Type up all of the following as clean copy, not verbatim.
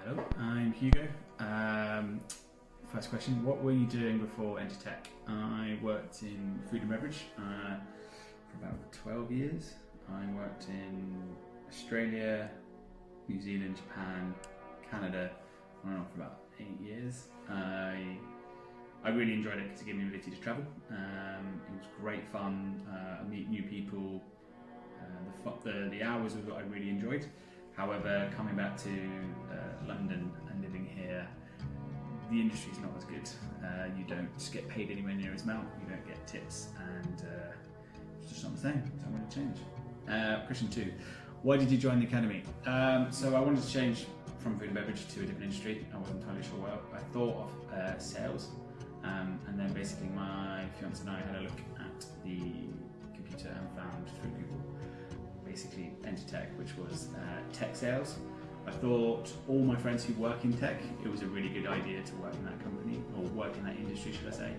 Hello, I'm Hugo. First question, what were you doing before Entr? I worked in food and beverage for about 12 years. I worked in Australia, New Zealand, Japan, Canada, on and off for about 8 years. I really enjoyed it because it gave me the ability to travel. It was great fun, meet new people. The hours was what I really enjoyed. However, coming back to London and living here, the industry is not as good. You don't get paid anywhere near as well. You don't get tips, and it's just not the same. So I want to change. Question 2: why did you join the academy? So I wanted to change from food and beverage to a different industry. I wasn't entirely sure why. I thought of sales, and then basically my fiance and I had a look at the computer and found through Google basically Entr, which was tech sales. I thought all my friends who work in tech, it was a really good idea to work in that company, or work in that industry, should I say.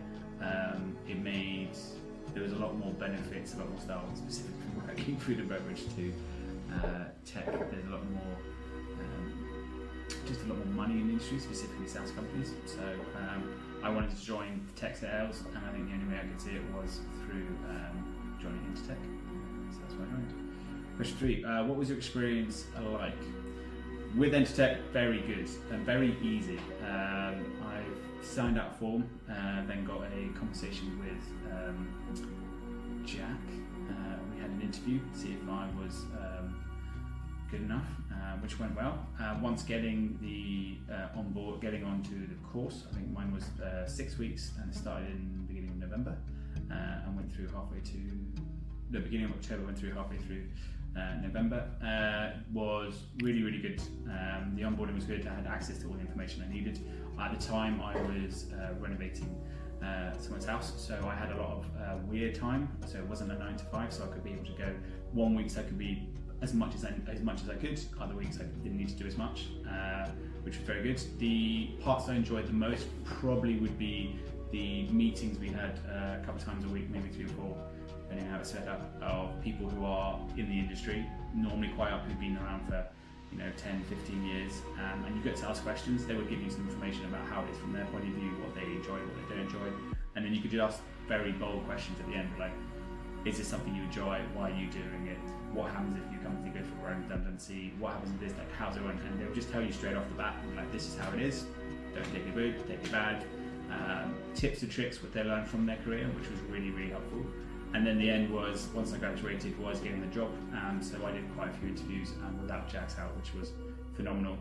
There was a lot more benefits, a lot more stuff specific from working food and beverage to tech. There's a lot more, just a lot more money in the industry, specifically sales companies. So I wanted to join tech sales, and I think the only way I could see it was through joining Entr. So that's why I joined. Question 3, what was your experience like? With Entr, very good and very easy. I signed up form, then got a conversation with Jack. We had an interview to see if I was good enough, which went well. Once getting on board, getting onto the course, I think mine was 6 weeks and it started in the beginning of November and went through halfway to the beginning of October, went through halfway through November. Was really good. The onboarding was good. I had access to all the information I needed. At the time I was renovating someone's house, so I had a lot of weird time, so it wasn't a 9 to 5, so I could be able to go 1 week, so I could be as much as I could. Other weeks I didn't need to do as much, which was very good. The parts I enjoyed the most probably would be the meetings we had a couple of times a week, maybe 3 or 4, depending on how it's set up, of people who are in the industry, normally quite up, who've been around for 10, 15 years, and you get to ask questions. They would give you some information about how it is from their point of view, what they enjoy, what they don't enjoy, and then you could just ask very bold questions at the end, like, is this something you enjoy? Why are you doing it? What happens if your company goes for redundancy? What happens if this, like, how's it run? And they'll just tell you straight off the bat, like, this is how it is. Don't take it good, take it bad. Tips and tricks, what they learned from their career, which was really helpful. And then the end was, once I graduated, was getting the job. So I did quite a few interviews without Jack's help, which was phenomenal.